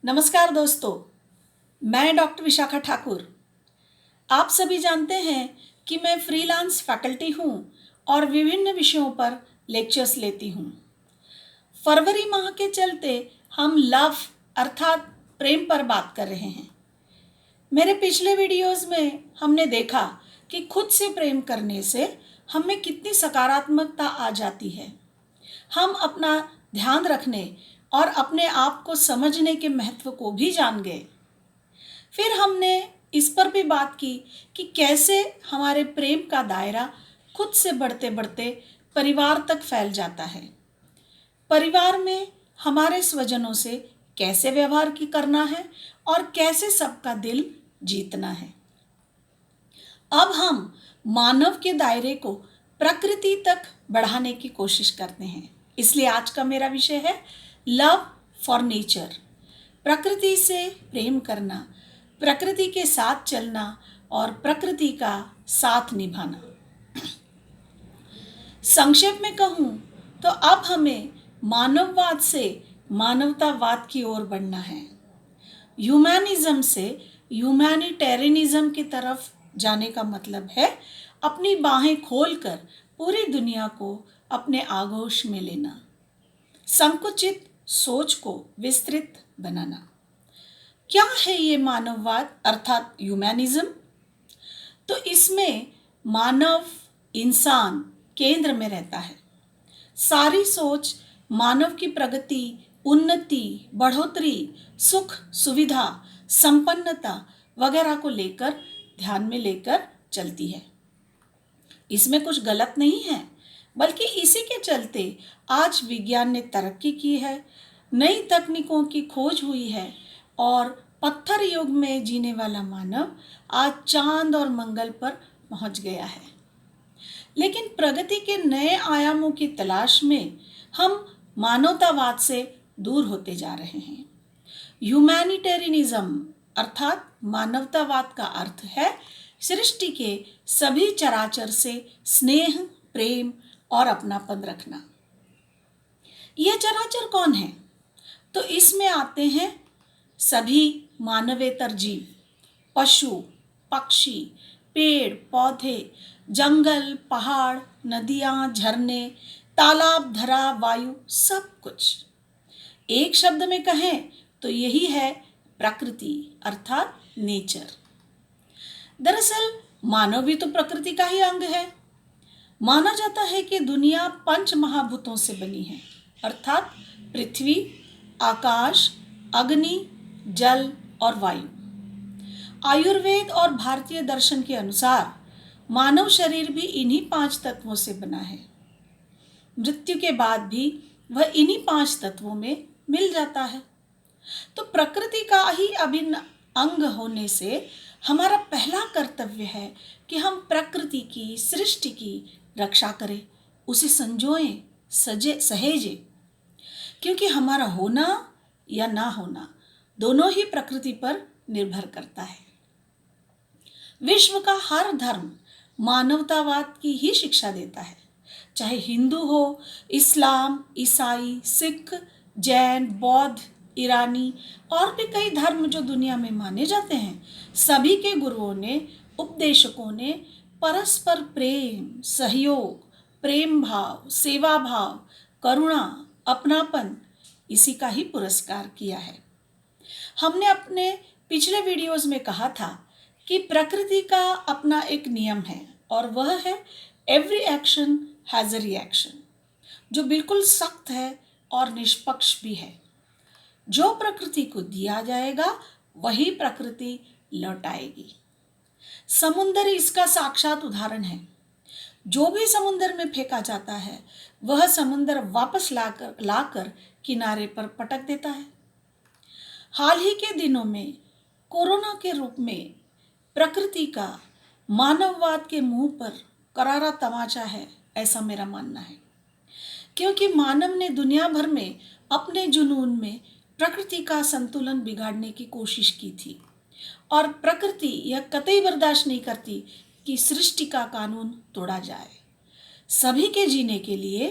नमस्कार दोस्तों, मैं डॉक्टर विशाखा ठाकुर। आप सभी जानते हैं कि मैं फ्रीलांस फैकल्टी हूँ और विभिन्न विषयों पर लेक्चर्स लेती हूँ। फरवरी माह के चलते हम लव अर्थात प्रेम पर बात कर रहे हैं। मेरे पिछले वीडियोस में हमने देखा कि खुद से प्रेम करने से हमें कितनी सकारात्मकता आ जाती है। हम अपना ध्यान रखने और अपने आप को समझने के महत्व को भी जान गए। फिर हमने इस पर भी बात की कि कैसे हमारे प्रेम का दायरा खुद से बढ़ते बढ़ते परिवार तक फैल जाता है। परिवार में हमारे स्वजनों से कैसे व्यवहार की करना है और कैसे सबका दिल जीतना है। अब हम मानव के दायरे को प्रकृति तक बढ़ाने की कोशिश करते हैं। इसलिए आज का मेरा विषय है लव फॉर नेचर, प्रकृति से प्रेम करना, प्रकृति के साथ चलना और प्रकृति का साथ निभाना। संक्षेप में कहूँ तो अब हमें मानववाद से मानवतावाद की ओर बढ़ना है। ह्यूमैनिज्म से ह्यूमैनिटेरियनिज्म की तरफ जाने का मतलब है अपनी बाहें खोलकर पूरी दुनिया को अपने आगोश में लेना, संकुचित सोच को विस्तृत बनाना। क्या है ये मानववाद अर्थात ह्यूमैनिज्म? तो इसमें मानव इंसान केंद्र में रहता है। सारी सोच मानव की प्रगति, उन्नति, बढ़ोतरी, सुख, सुविधा, संपन्नता वगैरह को लेकर ध्यान में लेकर चलती है। इसमें कुछ गलत नहीं है, बल्कि इसी के चलते आज विज्ञान ने तरक्की की है, नई तकनीकों की खोज हुई है और पत्थर युग में जीने वाला मानव आज चांद और मंगल पर पहुंच गया है। लेकिन प्रगति के नए आयामों की तलाश में हम मानवतावाद से दूर होते जा रहे हैं। ह्यूमैनिटेरियनिज्म अर्थात मानवतावाद का अर्थ है सृष्टि के सभी चराचर से स्नेह, प्रेम और अपनापन रखना। यह चराचर कौन है? तो इसमें आते हैं सभी मानवेतर जीव, पशु, पक्षी, पेड़ पौधे, जंगल, पहाड़, नदियाँ, झरने, तालाब, धरा, वायु, सब कुछ। एक शब्द में कहें तो यही है प्रकृति अर्थात नेचर। दरअसल मानव भी तो प्रकृति का ही अंग है। माना जाता है कि दुनिया 5 महाभूतों से बनी है अर्थात पृथ्वी, आकाश, अग्नि, जल और वायु। आयुर्वेद और भारतीय दर्शन के अनुसार मानव शरीर भी इन्हीं 5 तत्वों से बना है। मृत्यु के बाद भी वह इन्हीं 5 तत्वों में मिल जाता है। तो प्रकृति का ही अभिन्न अंग होने से हमारा पहला कर्तव्य है कि हम प्रकृति की, सृष्टि की रक्षा करें, उसे संजोएं, सहेजें, क्योंकि हमारा होना या ना होना दोनों ही प्रकृति पर निर्भर करता है। विश्व का हर धर्म मानवतावाद की ही शिक्षा देता है, चाहे हिंदू हो, इस्लाम, ईसाई, सिख, जैन, बौद्ध, ईरानी और भी कई धर्म जो दुनिया में माने जाते हैं। सभी के गुरुओं ने, उपदेशकों ने परस्पर प्रेम, सहयोग, प्रेम भाव, सेवा भाव, करुणा, अपनापन इसी का ही पुरस्कार किया है। हमने अपने पिछले वीडियोस में कहा था कि प्रकृति का अपना एक नियम है और वह है every action has a reaction, जो बिल्कुल सख्त है और निष्पक्ष भी है। जो प्रकृति को दिया जाएगा वही प्रकृति लौटाएगी। समुंदर इसका साक्षात उदाहरण है। जो भी समुंदर में फेंका जाता है वह समुंदर वापस लाकर किनारे पर पटक देता है। हाल ही के दिनों में कोरोना के रूप में प्रकृति का मानववाद के मुंह पर करारा तमाचा है, ऐसा मेरा मानना है। क्योंकि मानव ने दुनिया भर में अपने जुनून में प्रकृति का संतुलन बिगाड़ने की कोशिश की थी और प्रकृति यह कतई बर्दाश्त नहीं करती कि सृष्टि का कानून तोड़ा जाए। सभी के जीने के लिए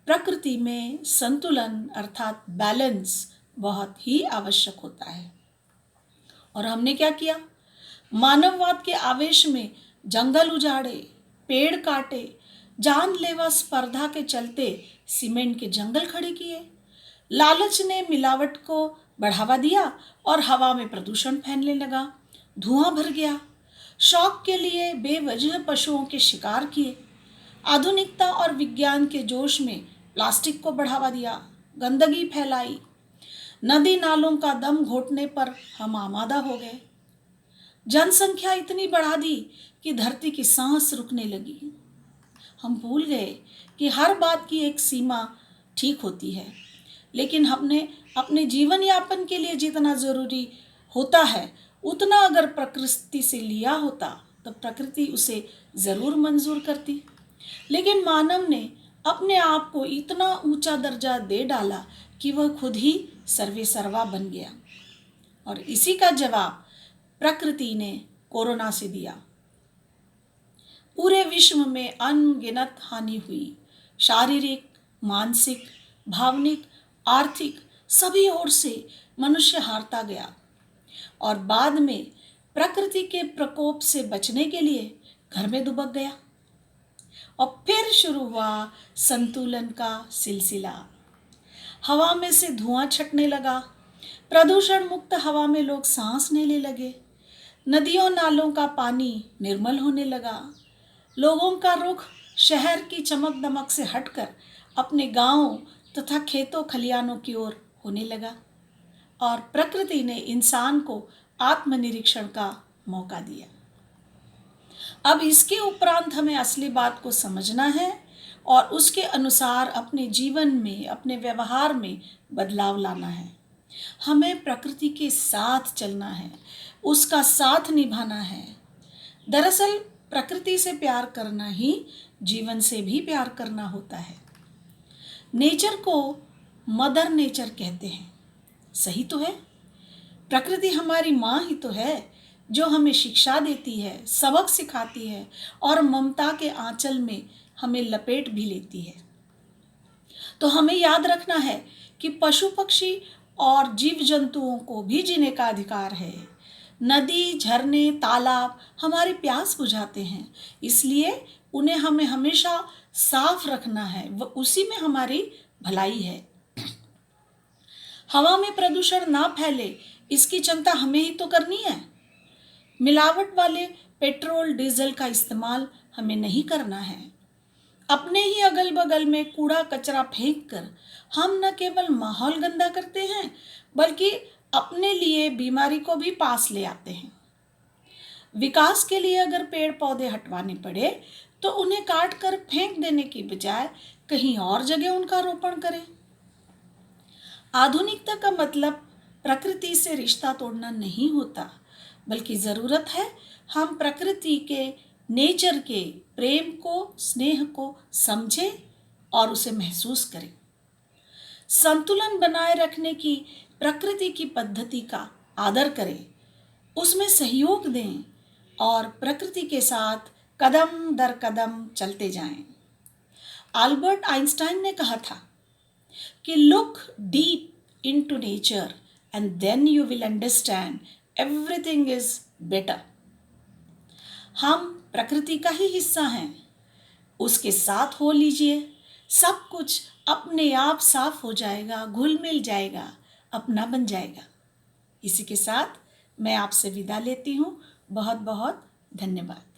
प्रकृति में संतुलन अर्थात बैलेंस बहुत ही आवश्यक होता है। और हमने क्या किया? मानववाद के आवेश में जंगल उजाड़े, पेड़ काटे, जानलेवा स्पर्धा के चलते सीमेंट के जंगल खड़े किए। लालच ने मिलावट को बढ़ावा दिया और हवा में प्रदूषण फैलने लगा, धुआं भर गया। शौक के लिए बेवजह पशुओं के शिकार किए। आधुनिकता और विज्ञान के जोश में प्लास्टिक को बढ़ावा दिया, गंदगी फैलाई। नदी नालों का दम घोटने पर हम आमादा हो गए। जनसंख्या इतनी बढ़ा दी कि धरती की सांस रुकने लगी। हम भूल गए कि हर बात की एक सीमा ठीक होती है, लेकिन हमने अपने जीवन यापन के लिए जितना जरूरी होता है उतना अगर प्रकृति से लिया होता तो प्रकृति उसे जरूर मंजूर करती। लेकिन मानव ने अपने आप को इतना ऊंचा दर्जा दे डाला कि वह खुद ही सर्वे सर्वा बन गया। और इसी का जवाब प्रकृति ने कोरोना से दिया। पूरे विश्व में अनगिनत हानि हुई। शारीरिक, मानसिक, भावनिक, आर्थिक सभी ओर से मनुष्य हारता गया और बाद में प्रकृति के प्रकोप से बचने के लिए घर में दुबक गया। और फिर शुरू हुआ संतुलन का सिलसिला। हवा में से धुआं छटने लगा, प्रदूषण मुक्त हवा में लोग सांस लेने लगे, नदियों नालों का पानी निर्मल होने लगा। लोगों का रुख शहर की चमक दमक से हटकर अपने गांवों तथा खेतों खलियानों की ओर होने लगा और प्रकृति ने इंसान को आत्मनिरीक्षण का मौका दिया। अब इसके उपरांत हमें असली बात को समझना है और उसके अनुसार अपने जीवन में, अपने व्यवहार में बदलाव लाना है। हमें प्रकृति के साथ चलना है, उसका साथ निभाना है। दरअसल प्रकृति से प्यार करना ही जीवन से भी प्यार करना होता है। नेचर को मदर नेचर कहते हैं, सही तो है। प्रकृति हमारी माँ ही तो है जो हमें शिक्षा देती है, सबक सिखाती है और ममता के आंचल में हमें लपेट भी लेती है। तो हमें याद रखना है कि पशु पक्षी और जीव जंतुओं को भी जीने का अधिकार है। नदी, झरने, तालाब हमारी प्यास बुझाते हैं, इसलिए उन्हें हमें हमेशा साफ रखना है, वो उसी में हमारी भलाई है। हवा में प्रदूषण ना फैले इसकी चिंता हमें ही तो करनी है। मिलावट वाले पेट्रोल डीजल का इस्तेमाल हमें नहीं करना है। अपने ही अगल बगल में कूड़ा कचरा फेंक कर हम न केवल माहौल गंदा करते हैं बल्कि अपने लिए बीमारी को भी पास ले आते हैं। विकास के लिए अगर पेड़ पौधे हटवाने पड़े तो उन्हें काट कर फेंक देने की बजाय कहीं और जगह उनका रोपण करें। आधुनिकता का मतलब प्रकृति से रिश्ता तोड़ना नहीं होता, बल्कि ज़रूरत है हम प्रकृति के, नेचर के प्रेम को, स्नेह को समझें और उसे महसूस करें। संतुलन बनाए रखने की प्रकृति की पद्धति का आदर करें, उसमें सहयोग दें और प्रकृति के साथ कदम दर कदम चलते जाएं। अल्बर्ट आइंस्टाइन ने कहा था कि look deep into nature and then you will understand everything is better। हम प्रकृति का ही हिस्सा हैं, उसके साथ हो लीजिए, सब कुछ अपने आप साफ हो जाएगा, घुल मिल जाएगा, अपना बन जाएगा। इसी के साथ मैं आपसे विदा लेती हूँ। बहुत बहुत धन्यवाद।